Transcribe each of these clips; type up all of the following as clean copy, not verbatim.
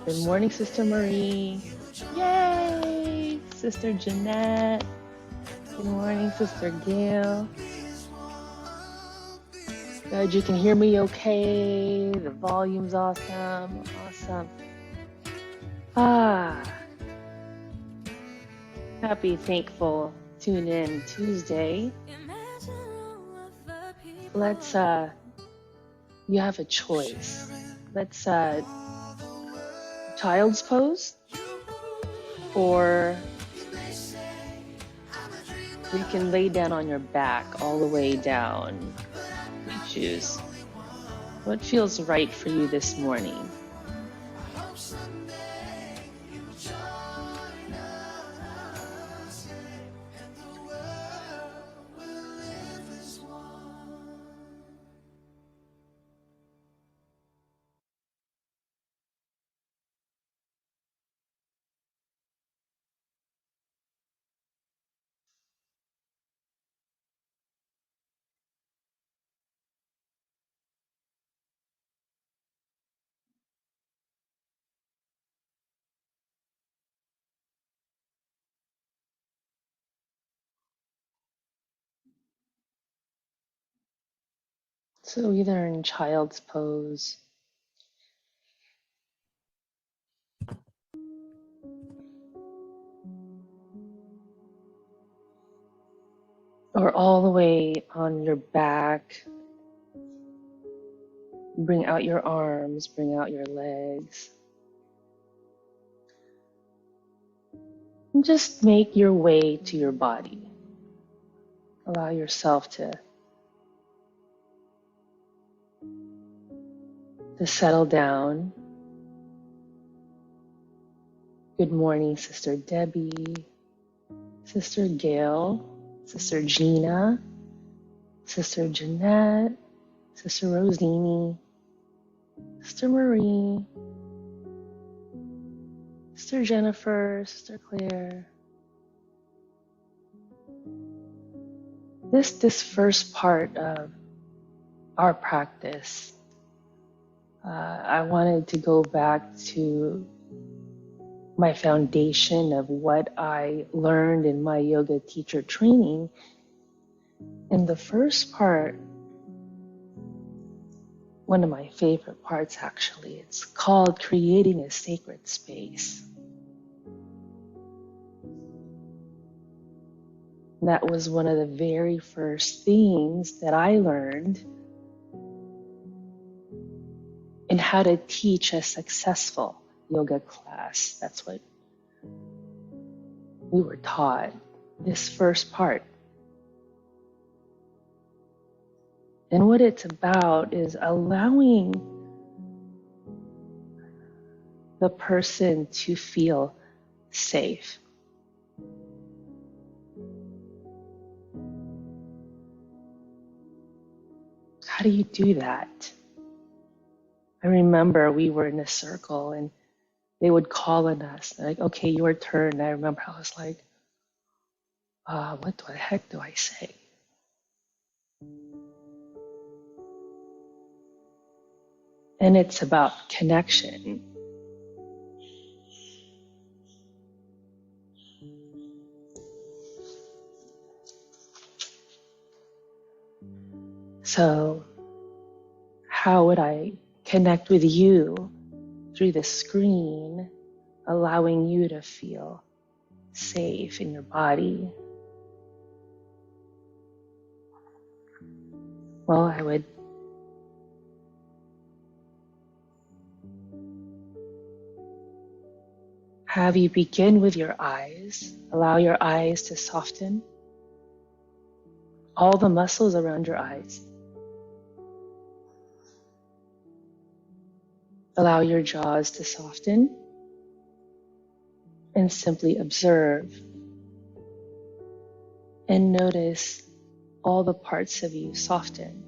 Good morning, Sister Marie. Yay! Sister Jeanette. Good morning, Sister Gail. Glad you can hear me okay. The volume's awesome. Awesome. Happy, thankful, tune in Tuesday. Let's, you have a choice. Let's, child's pose, or you can lay down on your back all the way down. You choose. What feels right for you this morning? So either in child's pose or all the way on your back. Bring out your arms, bring out your legs. And just make your way to your body. Allow yourself to settle down. Good morning, Sister Debbie, Sister Gail, Sister Gina, Sister Jeanette, Sister Rosini, Sister Marie, Sister Jennifer, Sister Claire. This first part of our practice, I wanted to go back to my foundation of what I learned in my yoga teacher training. And the first part, one of my favorite parts actually, it's called creating a sacred space. That was one of the very first things that I learned in how to teach a successful yoga class. That's what we were taught, this first part. And what it's about is allowing the person to feel safe. How do you do that? I remember we were in a circle and they would call on us. They're like, okay, your turn. And I remember I was like, what the heck do I say? And it's about connection. So how would I connect with you through the screen, allowing you to feel safe in your body? Well, I would have you begin with your eyes. Allow your eyes to soften. All the muscles around your eyes. Allow your jaws to soften and simply observe and notice all the parts of you soften.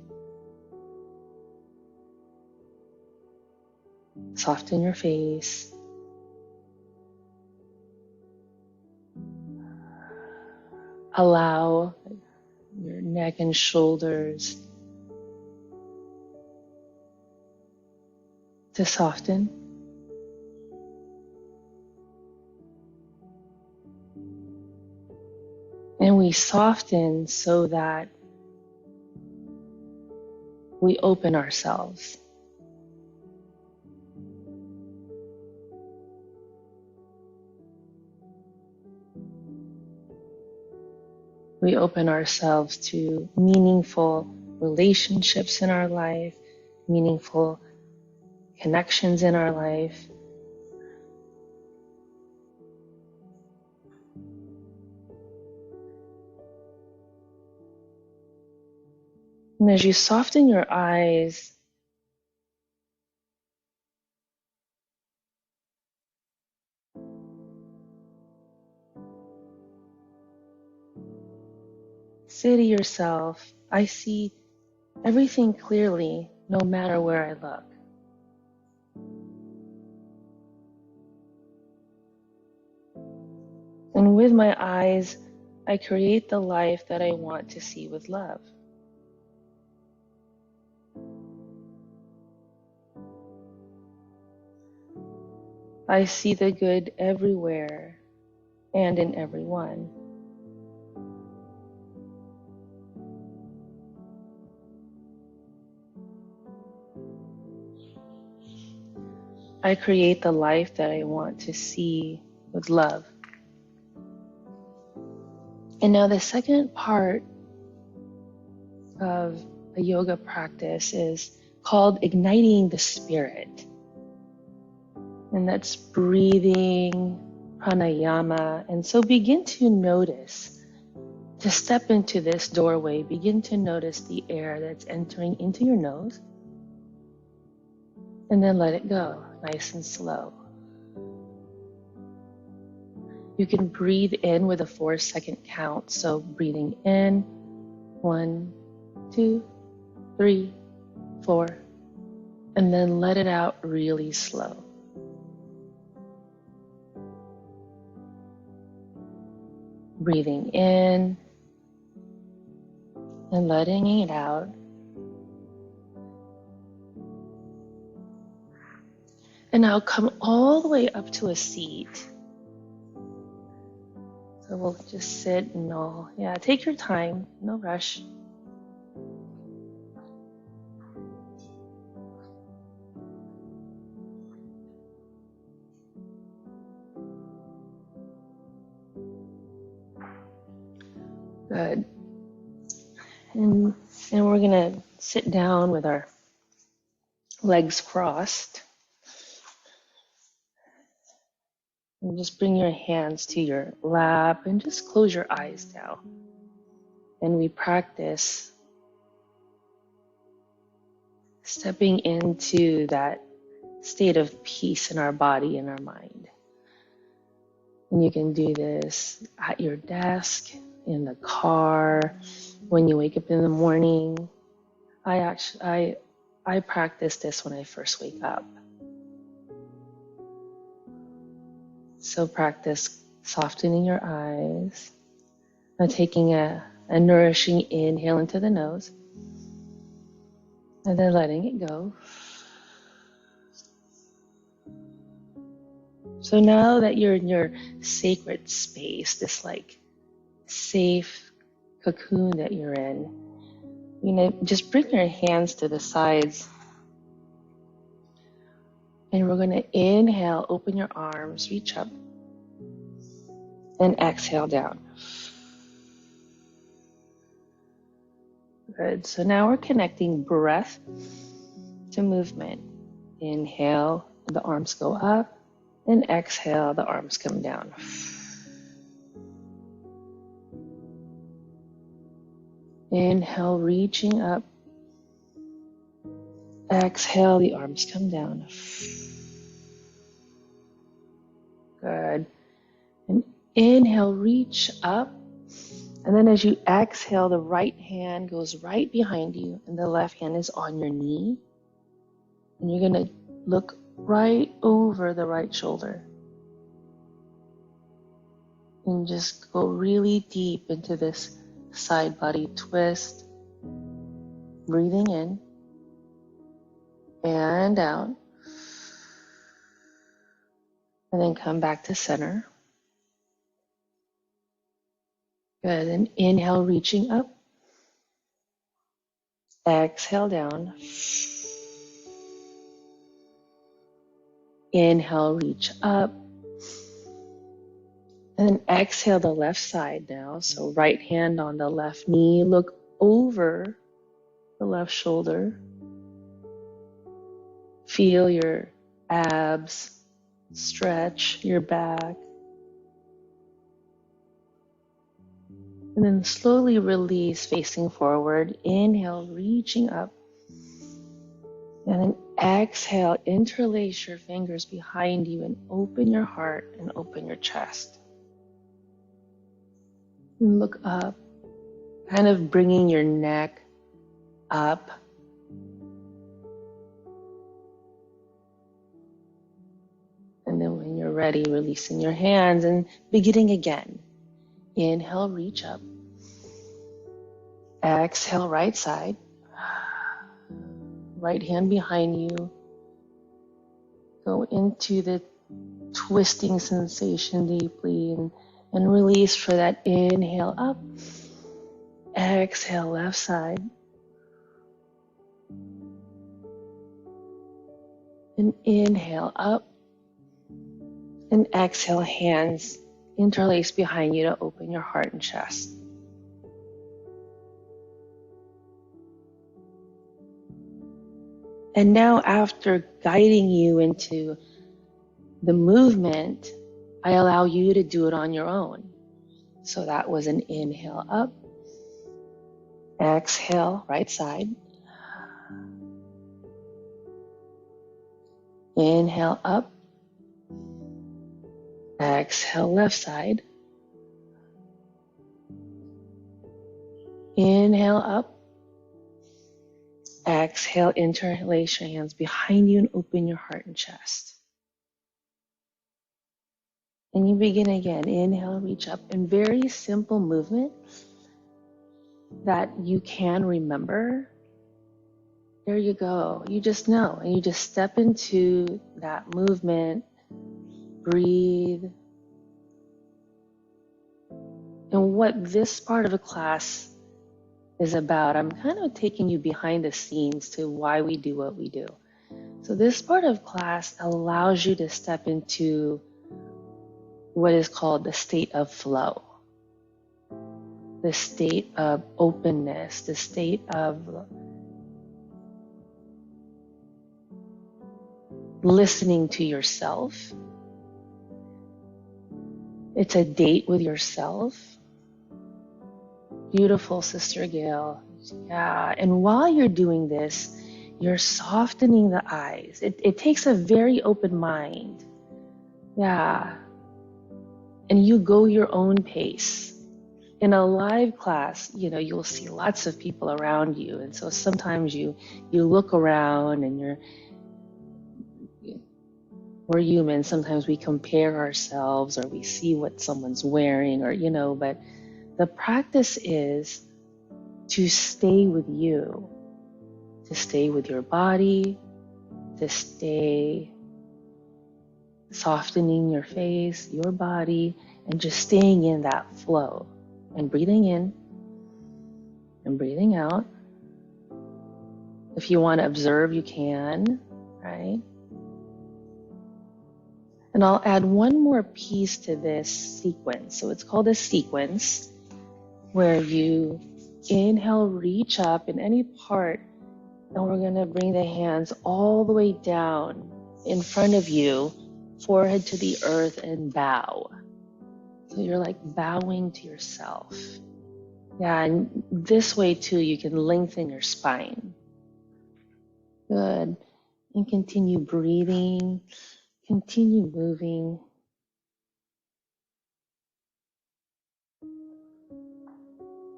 Soften your face. Allow your neck and shoulders to soften. soften so that we open ourselves. We open ourselves to meaningful relationships in our life, meaningful connections in our life. And as you soften your eyes, say to yourself, I see everything clearly no matter where I look. And with my eyes, I create the life that I want to see with love. I see the good everywhere and in everyone. I create the life that I want to see with love. And now the second part of a yoga practice is called igniting the spirit. And that's breathing, pranayama. And so begin to notice, to step into this doorway, begin to notice the air that's entering into your nose. And then let it go, nice and slow. You can breathe in with a 4-second count. So breathing in, 1, 2, 3, 4, and then let it out really slow. Breathing in and letting it out. And now come all the way up to a seat. So we'll just sit and all, take your time, no rush. Good. And we're gonna sit down with our legs crossed. And just bring your hands to your lap and just close your eyes now. And we practice stepping into that state of peace in our body and our mind. And you can do this at your desk, in the car, when you wake up in the morning. I practice this when I first wake up. So practice softening your eyes and taking a nourishing inhale into the nose and then letting it go. So now that you're in your sacred space, this like safe cocoon that you're in, just bring your hands to the sides. And we're going to inhale, open your arms, reach up, and exhale down. Good. So now we're connecting breath to movement. Inhale, the arms go up, and exhale, the arms come down. Inhale, reaching up. Exhale, the arms come down. Good. And inhale, reach up. And then as you exhale, the right hand goes right behind you and the left hand is on your knee. And you're going to look right over the right shoulder. And just go really deep into this side body twist. Breathing in and out. And then come back to center. Good. And inhale, reaching up. Exhale down. Inhale, reach up. And then exhale the left side now. So right hand on the left knee. Look over the left shoulder. Feel your abs stretch, your back. And then slowly release, facing forward. Inhale, reaching up. And then exhale, interlace your fingers behind you and open your heart and open your chest. And look up, kind of bringing your neck up. And then when you're ready, releasing your hands and beginning again. Inhale, reach up. Exhale, right side. Right hand behind you. Go into the twisting sensation deeply and release for that. Inhale up. Exhale, left side. And inhale up. And exhale, hands interlace behind you to open your heart and chest. And now, after guiding you into the movement, I allow you to do it on your own. So that was an inhale up. Exhale, right side. Inhale up. Exhale, left side. Inhale up. Exhale, interlace your hands behind you and open your heart and chest. And you begin again. Inhale, reach up. And very simple movement that you can remember. There you go. You just know. And you just step into that movement. Breathe. And what this part of the class is about, I'm kind of taking you behind the scenes to why we do what we do. So this part of class allows you to step into what is called the state of flow, the state of openness, the state of listening to yourself. It's a date with yourself. Beautiful, Sister Gail. Yeah, and while you're doing this, you're softening the eyes. It takes a very open mind. Yeah. And you go your own pace. In a live class, you'll see lots of people around you. And so sometimes you look around and we're human. Sometimes we compare ourselves or we see what someone's wearing but the practice is to stay with you, to stay with your body, to stay softening your face, your body, and just staying in that flow and breathing in and breathing out. If you want to observe, you can, right? And I'll add one more piece to this sequence. So it's called a sequence, where you inhale, reach up in any part, and we're going to bring the hands all the way down in front of you, forehead to the earth, and bow. So you're like bowing to yourself. Yeah, and this way too, you can lengthen your spine. Good. And continue breathing, continue moving.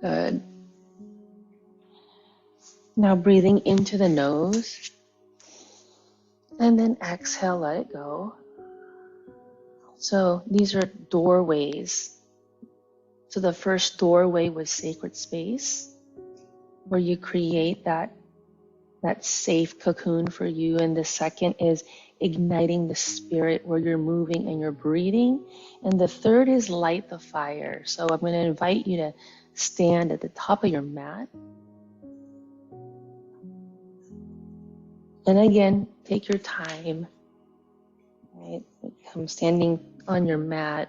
Good. Now breathing into the nose, and then exhale, let it go. So these are doorways. So the first doorway was sacred space, where you create that safe cocoon for you. And the second is igniting the spirit where you're moving and you're breathing. And the third is light the fire. So I'm going to invite you to stand at the top of your mat. And again, take your time. Right? Come standing on your mat.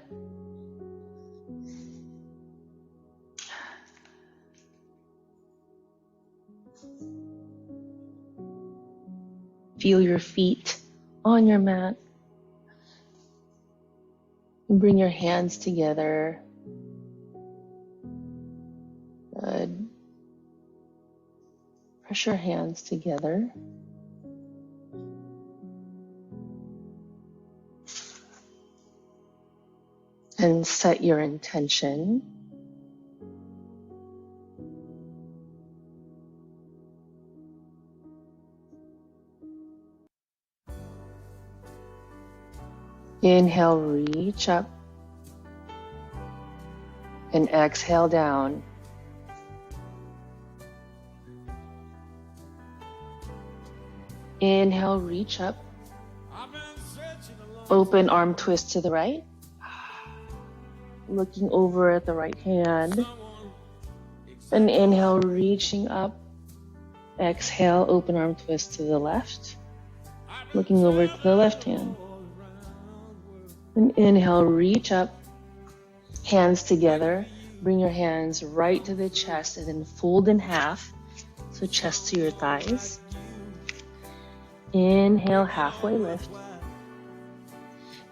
Feel your feet on your mat. And bring your hands together. Good. Press your hands together. And set your intention. Inhale, reach up. And exhale down. Inhale, reach up. Open arm twist to the right. Looking over at the right hand. And inhale, reaching up. Exhale, open arm twist to the left. Looking over to the left hand. And inhale, reach up. Hands together. Bring your hands right to the chest and then fold in half. So chest to your thighs. Inhale, halfway lift.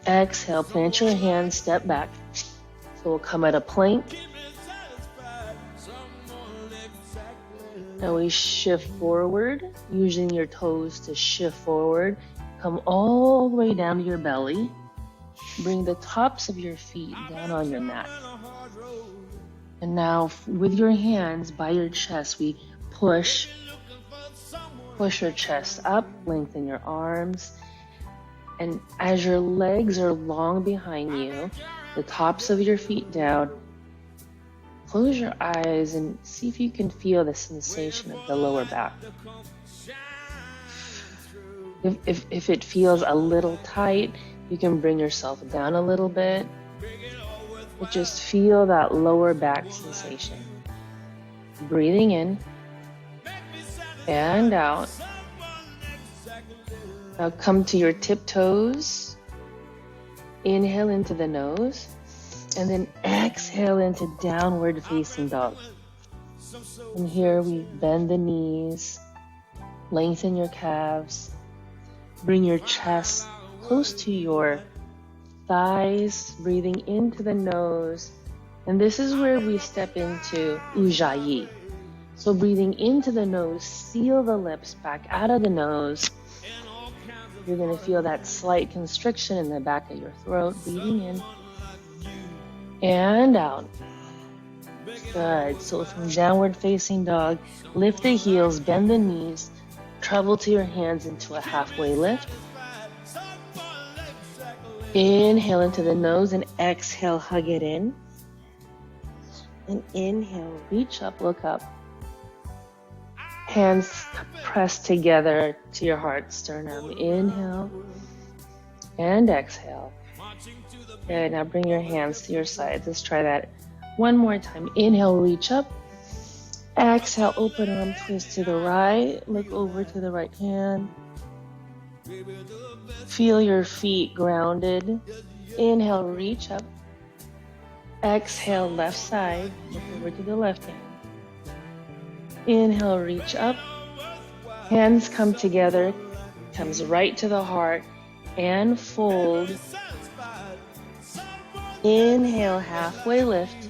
Exhale, plant your hands, step back. So we'll come at a plank. And we shift forward, using your toes to shift forward. Come all the way down to your belly. Bring the tops of your feet down on your mat. And now with your hands by your chest, we push your chest up, lengthen your arms. And as your legs are long behind you, the tops of your feet down, close your eyes and see if you can feel the sensation of the lower back. If it feels a little tight, you can bring yourself down a little bit. But just feel that lower back sensation. Breathing in and out. Now come to your tiptoes. Inhale into the nose. And then exhale into downward facing dog. And here we bend the knees. Lengthen your calves. Bring your chest close to your thighs, breathing into the nose. And this is where we step into Ujjayi. So breathing into the nose, seal the lips back out of the nose. You're going to feel that slight constriction in the back of your throat. Breathing in and out. Good. So from downward facing dog, lift the heels, bend the knees, travel to your hands into a halfway lift. Inhale into the nose and exhale, hug it in. And inhale, reach up, look up. Hands pressed together to your heart, sternum. Inhale and exhale. Good. Now bring your hands to your sides. Let's try that one more time. Inhale, reach up. Exhale, open arm twist to the right. Look over to the right hand. Feel your feet grounded. Inhale, reach up. Exhale, left side. Look over to the left hand. Inhale, reach up. Hands come together. Comes right to the heart. And fold. Inhale, halfway lift.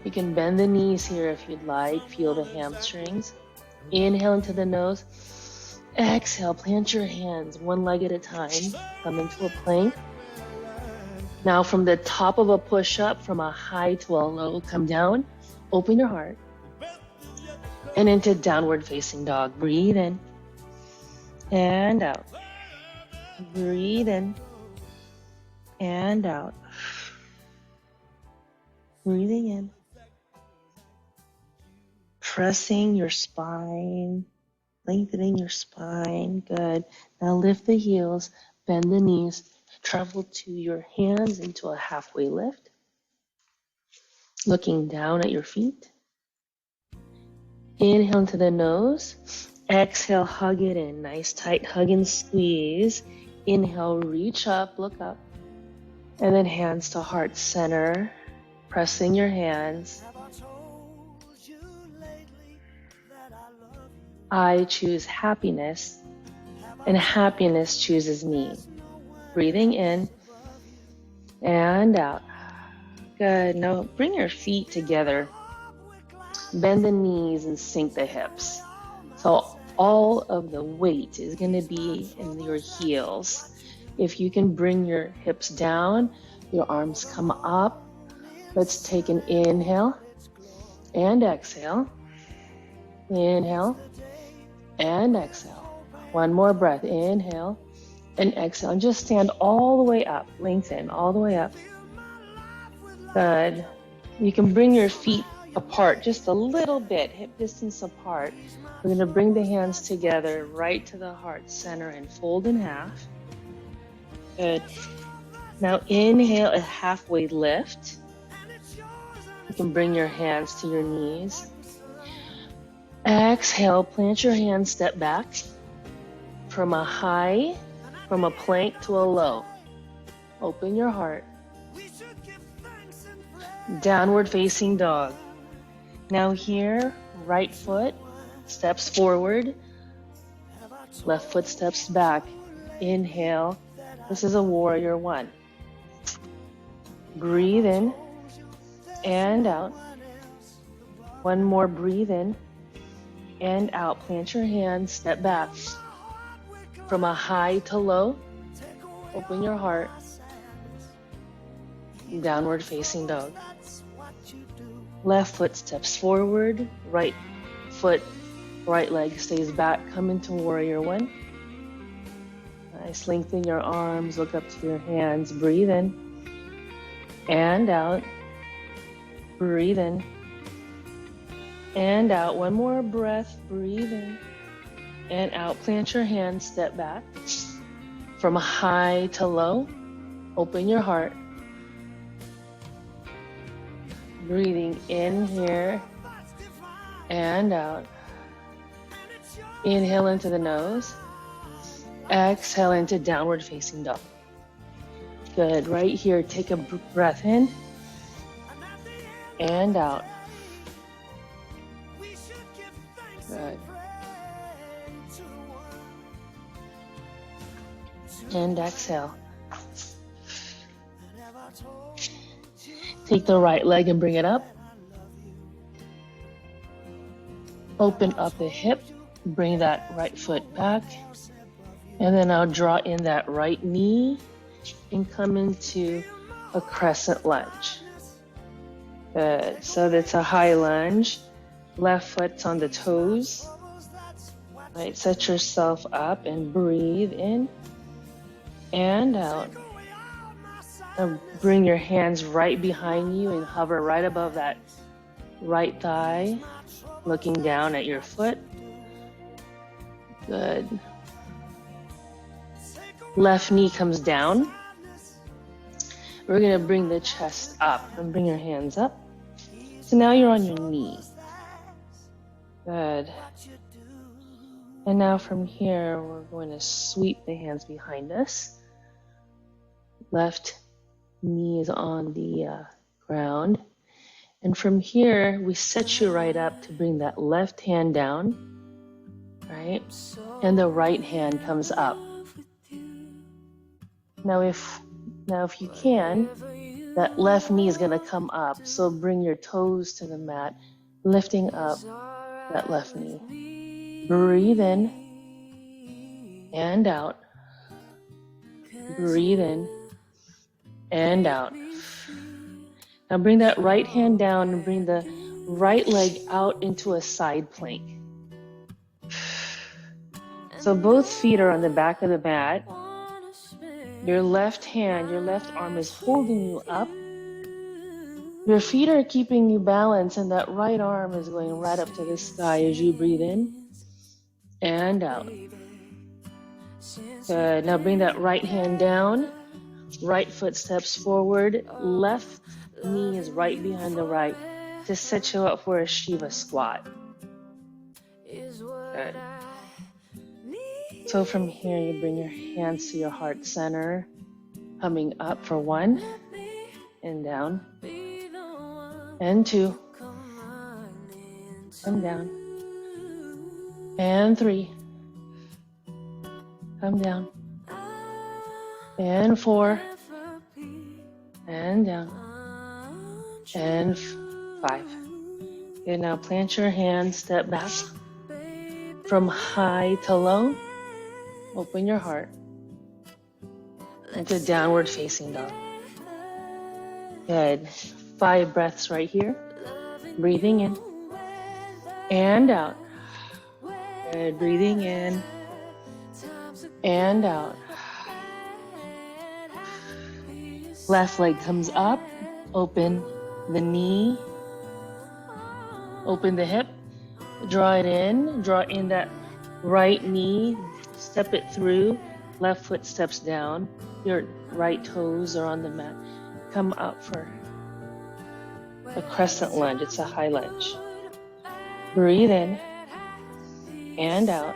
You can bend the knees here if you'd like. Feel the hamstrings. Inhale into the nose. Exhale, plant your hands one leg at a time. Come into a plank. Now from the top of a push-up, from a high to a low, come down. Open your heart. And into downward facing dog. Breathe in. And out. Breathe in. And out. Breathing in. Pressing your spine, lengthening your spine. Good. Now lift the heels, bend the knees, travel to your hands into a halfway lift, looking down at your feet. Inhale into the nose. Exhale, hug it in. Nice tight hug and squeeze. Inhale, reach up, look up. And then hands to heart center. Pressing your hands. I choose happiness, and happiness chooses me. Breathing in and out. Good. Now bring your feet together. Bend the knees and sink the hips. So all of the weight is going to be in your heels. If you can bring your hips down, your arms come up. Let's take an inhale and exhale. Inhale and exhale. One more breath. Inhale and exhale. And just stand all the way up. Lengthen all the way up. Good. You can bring your feet apart just a little bit, hip distance apart. We're going to bring the hands together right to the heart center and fold in half. Good. Now inhale a halfway lift. You can bring your hands to your knees. Exhale, plant your hands, step back from a high, from a plank to a low. Open your heart. Downward facing dog. Now here, right foot steps forward, left foot steps back. Inhale. This is a warrior one. Breathe in and out. One more, breathe in and out. Plant your hands, step back. From a high to low, open your heart. Downward facing dog. Left foot steps forward, right foot, right leg stays back. Come into warrior one. Nice, lengthen your arms, look up to your hands. Breathe in and out. Breathe in and out. One more breath. Breathe in and out. Plant your hands, step back. From high to low, open your heart. Breathing in here and out. Inhale into the nose. Exhale into downward facing dog. Good. Right here, take a breath in and out. Good. And exhale. Take the right leg and bring it up. Open up the hip. Bring that right foot back. And then I'll draw in that right knee and come into a crescent lunge. Good. So that's a high lunge. Left foot's on the toes. Right. Set yourself up and breathe in and out. Now bring your hands right behind you and hover right above that right thigh, looking down at your foot. Good. Left knee comes down. We're going to bring the chest up and bring your hands up. So now you're on your knee. Good. And now from here, we're going to sweep the hands behind us. Left knee is on the ground. And from here, we set you right up to bring that left hand down, right? And the right hand comes up. Now if you can, that left knee is going to come up. So bring your toes to the mat, lifting up that left knee. Breathe in and out. Breathe in and out. Now bring that right hand down and bring the right leg out into a side plank. So both feet are on the back of the mat. Your left hand, your left arm is holding you up. Your feet are keeping you balanced, and that right arm is going right up to the sky as you breathe in and out. Good. Now bring that right hand down. Right foot steps forward. Left knee is right behind the right to set you up for a Shiva squat. Good. So from here, you bring your hands to your heart center, coming up for 1 and down, and 2 and down, and 3, come down, and 4 and down, and 5. Okay, now plant your hands, step back from high to low. Open your heart into downward facing dog. Good. 5 breaths right here. Breathing in and out. Good. Breathing in and out. Left leg comes up. Open the knee. Open the hip. Draw it in. Draw in that right knee. Step it through. Left foot steps down. Your right toes are on the mat. Come up for a crescent lunge. It's a high lunge. Breathe in and out.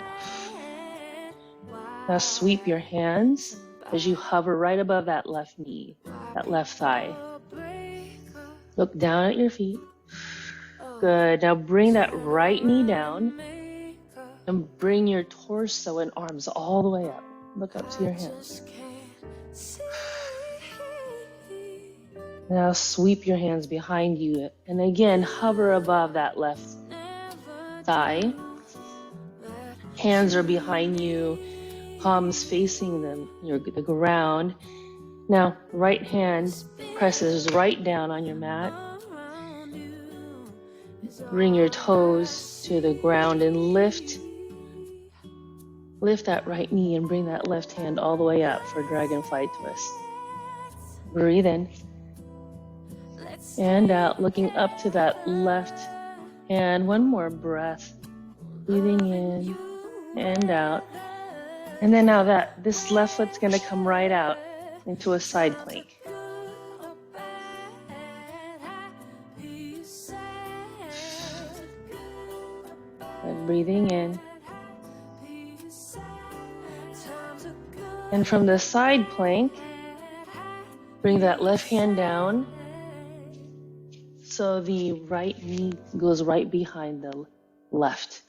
Now sweep your hands as you hover right above that left knee, that left thigh. Look down at your feet. Good. Now bring that right knee down and bring your torso and arms all the way up. Look up to your hands. Now sweep your hands behind you and again hover above that left thigh. Hands are behind you, palms facing the ground. Now right hand presses right down on your mat. Bring your toes to the ground and lift that right knee and bring that left hand all the way up for dragonfly twist. Breathe in and out, looking up to that left hand. One more breath. Breathing in and out. And then now this left foot's going to come right out into a side plank. And breathing in. And from the side plank, bring that left hand down so the right knee goes right behind the left.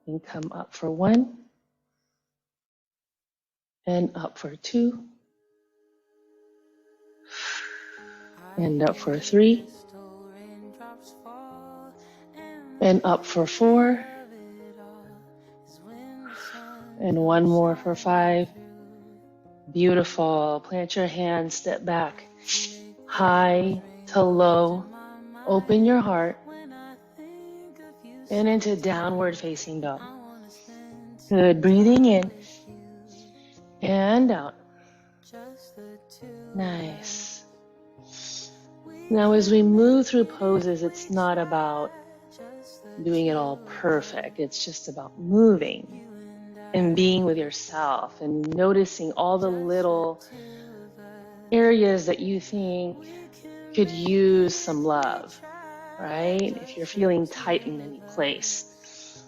And come up for 1 and up for 2 and up for 3 and up for 4 and 1 more for 5. Beautiful. Plant your hands, step back, high to low. Open your heart and into downward facing dog. Good. Breathing in and out. Nice. Now as we move through poses, it's not about doing it all perfect. It's just about moving and being with yourself and noticing all the little areas that you think could use some love, right? If you're feeling tight in any place.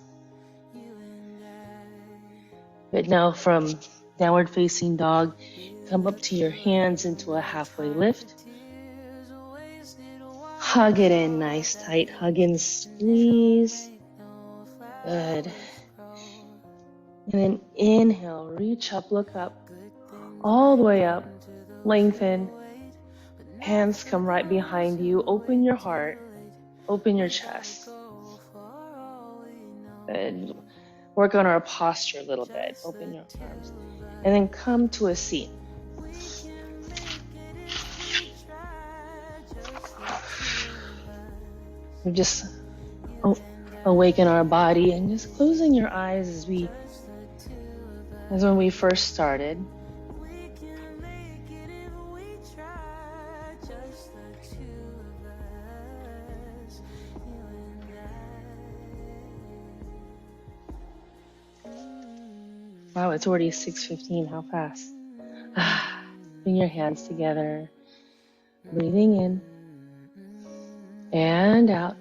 But now from downward facing dog, come up to your hands into a halfway lift. Hug it in nice tight, hug and squeeze. Good. And then inhale, reach up, look up, all the way up, lengthen. Hands come right behind you. Open your heart, open your chest. Good. Work on our posture a little bit. Open your arms. And then come to a seat. We just awaken our body and just closing your eyes as when we first started. Wow, it's already 6:15. How fast? Bring your hands together. Breathing in and out.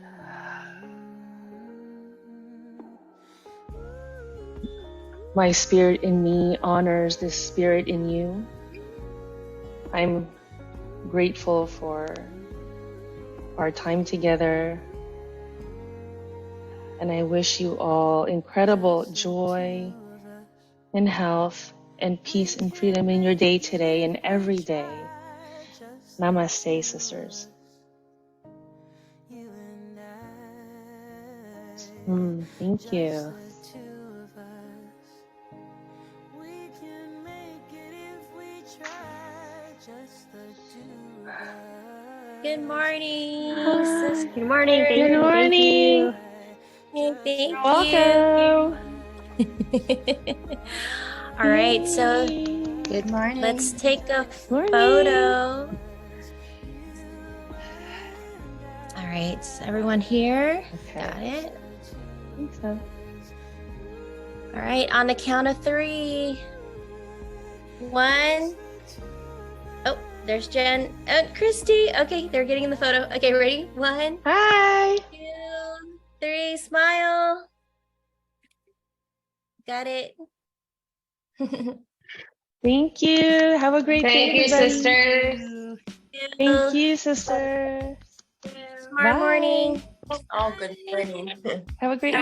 My spirit in me honors this spirit in you. I'm grateful for our time together, and I wish you all incredible joy and health and peace and freedom in your day today and every day. Namaste, sisters. Thank you. Good morning. Good morning. Good morning. Thank Welcome. you. All right, so Good morning. let's take a Morning. photo. All right, is everyone here? Okay. Got it. I think so. All right, on the count of 3. 1. Oh, there's Jen and Christy. Okay, they're getting in the photo. Okay, ready? 1, Hi. 2, 3. Smile. Got it. Thank you. Have a great day, Thank you, everybody. sisters. Thank you, sister. Tomorrow Bye. morning. Oh, good morning. Have a great